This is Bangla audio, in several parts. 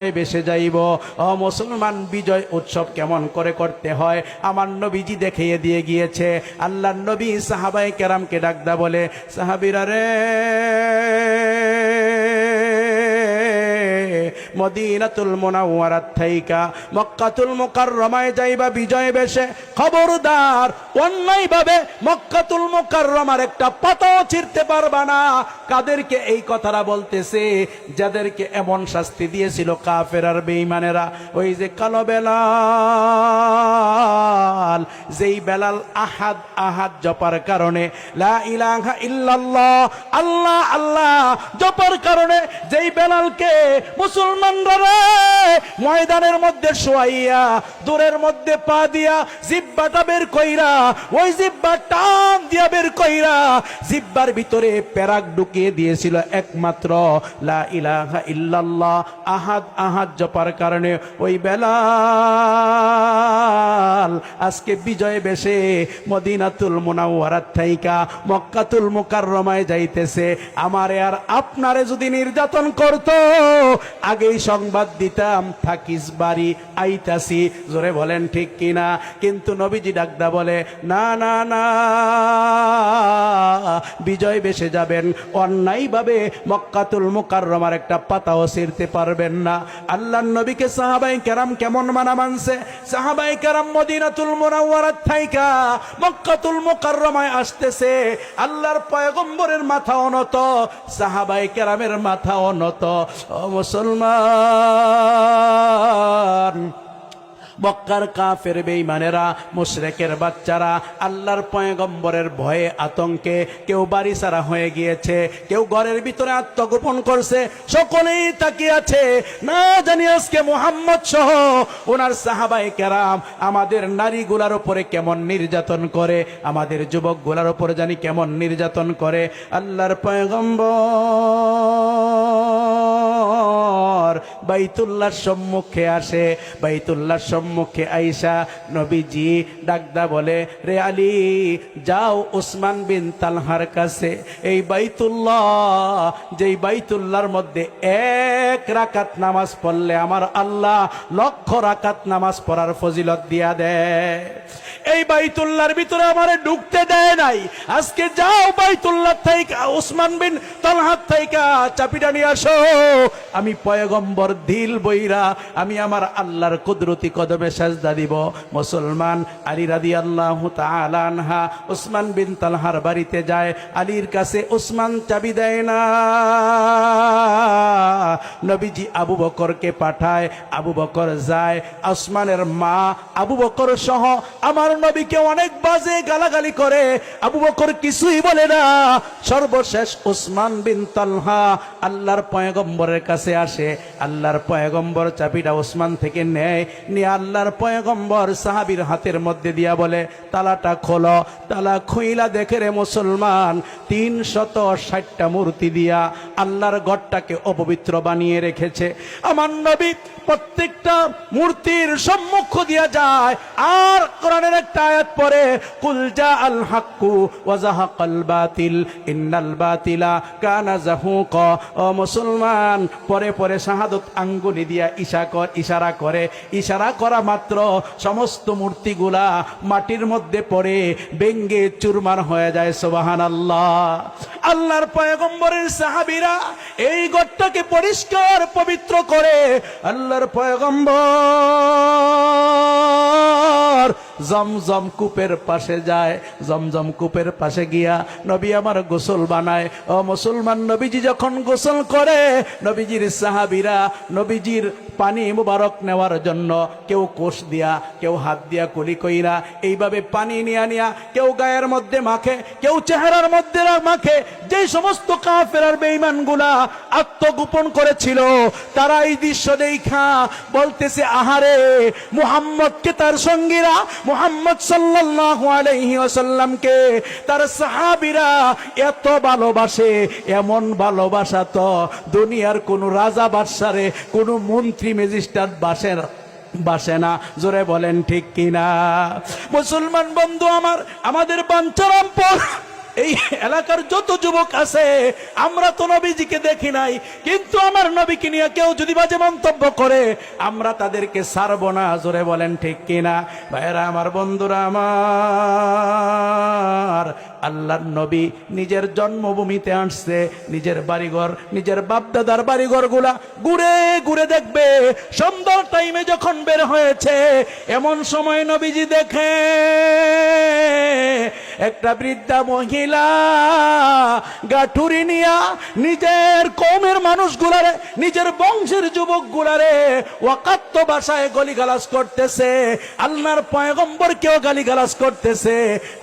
বেসে যাইব। ও মুসলমান, বিজয় উৎসব কেমন করে করতে হয় আমার নবীজি দেখিয়ে দিয়ে গিয়েছে। আল্লাহর নবী সাহাবায়ে কেরামকে ডাকদা বলে, সাহাবীরা রে, মদিনাতুল মুনাওয়ারাত থাইকা মক্কাতুল মুকাররমায় যাইবা বিজয় বেশে, খবরদার অন্যায়ভাবে মক্কাতুল মুকাররমার একটা পাতাও ছিঁড়তে পারবা না। কাদেরকে এই কথাটা বলতেছে? যাদেরকে এমন শাস্তি দিয়েছিল কাফের আর বেঈমানেরা। ওই যে কালো বেলাল, যেই বেলাল আহাদ আহাদ জপার কারণে, লা ইলাহা ইল্লাল্লাহ আল্লাহ আল্লাহ জপার কারণে যেই বেলালকে মুসলমানরা ময়দানের মধ্যে শোয়াইয়া দূরের মধ্যে পা দিয়া জিব্বাটা বের কইরা, ওই জিব্বা টান দিয়া বের কইরা জিব্বার ভিতরে পেরাক ঢুকিয়ে দিয়েছিল একমাত্র লা ইলাহা ইল্লাল্লাহ আহাদ আহাদ জপার কারণে। ওই বেলাল আজকে বিজয় বেশে মদিনাতুল মুনাওয়ারাত থাইকা মক্কাতুল মুকাররমায় যাইতেছে। আমারে আর আপনারে যদি নির্যাতন করতো, আগেই সংবাদ দিতাম, থাকিস বাড়ি, আইতাছি। জোরে বলেন ঠিক কিনা? কিন্তু নবীজি ডাকদা বলে, না না না, বিজয় বেশে যাবেন, অন্যায়ভাবে মক্কাতুল মুকাররমার একটা পাতাও ছিঁড়তে পারবেন না। আল্লাহর নবীকে সাহাবায়ে কেরাম কেমন মানা মানছে? সাহাবায়ে কেরাম মদিনাতুল মুনাওয়ারাত থাইকা মক্কাতুল মুকাররমায় আসতেছে, আল্লাহর পয়গম্বরের মাথা অনত, সাহাবায়ে কেরামের মাথা অনত। ও মুসলমান, মক্কার কাফের বেঈমানেরা, মুশরিকের বাচ্চারা আল্লাহর পয়গম্বরের ভয়ে আতঙ্কে কেউ বাড়ি ছাড়া হয়ে গিয়েছে, কেউ ঘরের ভিতরে আত্মগোপন করছে। সকলেই তাকিয়ে আছে, না জানি আজকে মুহাম্মদ সহ ওনার সাহাবায়ে কেরাম আমাদের নারীগুলার উপরে কেমন নির্যাতন করে, আমাদের যুবকগুলার উপরে জানি কেমন নির্যাতন করে। আল্লাহর পয়গম্বর বাইতুল্লাহর সম্মুখে আসে। বাইতুল্লাহর সম্মুখে আইসা নবীজি ডাকদা বলে, রে আলী, যাও উসমান বিন তালহার কাছে। এই বাইতুল্লাহ, যেই বাইতুল্লাহর মধ্যে এক রাকাত নামাজ পড়লে আমার আল্লাহ লক্ষ রাকাত নামাজ পড়ার ফজিলত দিয়া দেয়। এই বাইতুল্লাহর ভিতরে আমারে ঢুকতে দেয় নাই। আজকে যাও বাইতুল্লাহ থেকে উসমান বিন তালহার থেকে চাপিটা নিয়ে আসো। আমি পয়গম্বর দিল বইরা আমি আমার আল্লাহর কুদরতি কদমে সাজদা দিব। মুসলমান, আলী রাদিয়াল্লাহু তাআলা আনহা উসমান বিন তালহার বাড়িতে যায়। আলীর কাছে উসমান চাবি দেয় না, নবীজি আবু বকরকে পাঠায়। আবু বকর যায়। উসমানের মা আবু বকর সহ আমার নবীকে অনেক বাজে গালাগালি করে। আবু বকর কিছুই বলে না। সর্বশেষ উসমান বিন তালহা আল্লাহর পয়গম্বরের কাছে আসে। আল্লাহর পয়গম্বর চাবিটা উসমান থেকে নেয়, নিয়ে আল্লাহর পয়গম্বর সাহাবীর হাতের মধ্যে দিয়া বলে, তালাটা খোলো। তালা খুইলা দেখে রে মুসলমান, 360টা মূর্তি দিয়া আল্লাহর ঘরটাকে অপবিত্র বানিয়ে রেখেছে। আমার নবী প্রত্যেকটা মূর্তির সম্মুখ দিয়া যায় আর কোরআনের একটা আয়াত পড়ে, কুল জা আল হাক্কু ওয়া যাহাকাল বাতিল ইন্নাল বাতিলা কানা যাহুকা। ও মুসলমান, পরে পরে শাহাদত আঙ্গুলি দিয়া ইশারা করে। ইশারা করা মাত্র সমস্ত মূর্তিগুলা মাটির মধ্যে পড়ে ভেঙ্গে চুরমার হয়ে যায়। সুবহানাল্লাহ। আল্লাহর পয়গম্বরের সাহাবীরা এই ঘরটাকে পরিষ্কার পবিত্র করে। আল্লাহর পয়গম্বর জমজম কূপের পাশে যায়। জমজম কূপের পাশে গিয়া নবী আমার গোসল বানায়। ও মুসলমান, নবীজি যখন গোসল করে, নবীজির সাহাবীরা নবীজির পানি মুবারক নেওয়ার জন্য কেউ কোষ দিয়া, কেউ হাত দিয়া কুলি কইরা এইভাবে পানি নিয়া নিয়া কেউ গায়ের মধ্যে মাখে, কেউ চেহারার মধ্যে মাখে। যে সমস্ত কাফের আর বেঈমানগুলা আত্মগোপন করেছিল, তারা এই দৃশ্য দেখা বলতেছে, আহারে, মুহাম্মদকে তার সঙ্গীরা, মুহাম্মদ সাল্লাল্লাহু আলাইহি ওয়াসাল্লামকে তার সাহাবীরা এত ভালোবাসে, এমন ভালোবাসা তো দুনিয়ার কোন রাজা বাদশারে, কোন মন্ত্রী ম্যাজিস্ট্রেট বাসে না। জোরে বলেন ঠিক কিনা? মুসলমান বন্ধু আমার, আমাদের বাঞ্ছারামপুর এই এলাকার যত যুবক আছে আমরা তো নবীজিকে দেখি নাই, কিন্তু আমার নবীকে নিয়ে কেউ যদি বাজে মন্তব্য করে আমরা তাদেরকে ছাড়বো না। জোরে বলেন ঠিক কিনা? ভাইরা আমার, বন্ধুরা আমার, আল্লাহর নবী নিজের জন্মভূমিতে আসছে, নিজের বাড়িঘর, নিজের বাপদাদার বাড়িঘর গুলা ঘুরে ঘুরে দেখবে। সন্ধ্যার টাইমে যখন বের হয়েছে, এমন সময় নবীজি দেখে একটা বৃদ্ধা মহিলা গাঠুরি নিয়া নিজের কওমের মানুষগুলারে, নিজের বংশের যুবক গুলারে ওয়াকাত্ত ভাষায় গালিগালাজ করতেছে, আল্লাহর পয়গম্বরকেও গালিগালাজ করতেছে।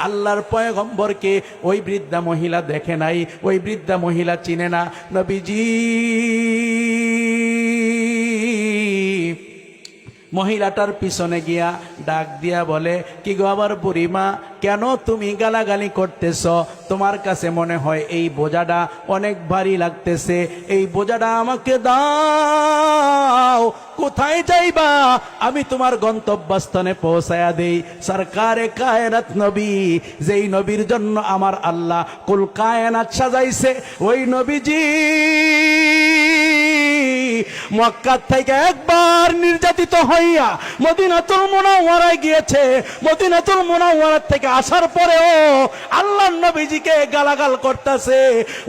আল্লাহর পয়গম্বরকে ওই বৃদ্ধা মহিলা দেখে নাই, ওই বৃদ্ধা মহিলা চিনে না। নবীজি মহিলাটার পিছনে গিয়া ডাক দিয়া বলে, কি গো আবার বুড়িমা, কেন তুমি গালাগালি করতেছ? তোমার কাছে মনে হয় এই বোঝাটা অনেক ভারী লাগতেছে, এই বোঝাটা আমাকে দাও। কোথায় যাইবা? আমি তোমার গন্তব্যস্থানে পৌঁছায়া দেই। সরকারে কায়নাত নবী, যেই নবীর জন্য আমার আল্লাহ কুল কায়নাত সাজাইছে, ওই নবীজি মক্কা থেকে একবার নির্যাতিত হইয়া মদিনাতুল মুনাওয়ারায় গিয়েছে। মদিনাতুল মুনাওয়ারা থেকে আসার পরেও আল্লাহর নবীজিকে গালাগাল করতেছে।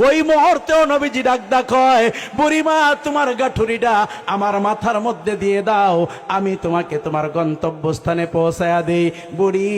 ওই মুহূর্তেও নবীজি ডাক হয়, বুড়িমা তোমার গাঠুরিটা আমার মাথার মধ্যে দিয়ে দাও, আমি তোমাকে তোমার গন্তব্যস্থানে পৌঁছায়া দেই। বুড়ি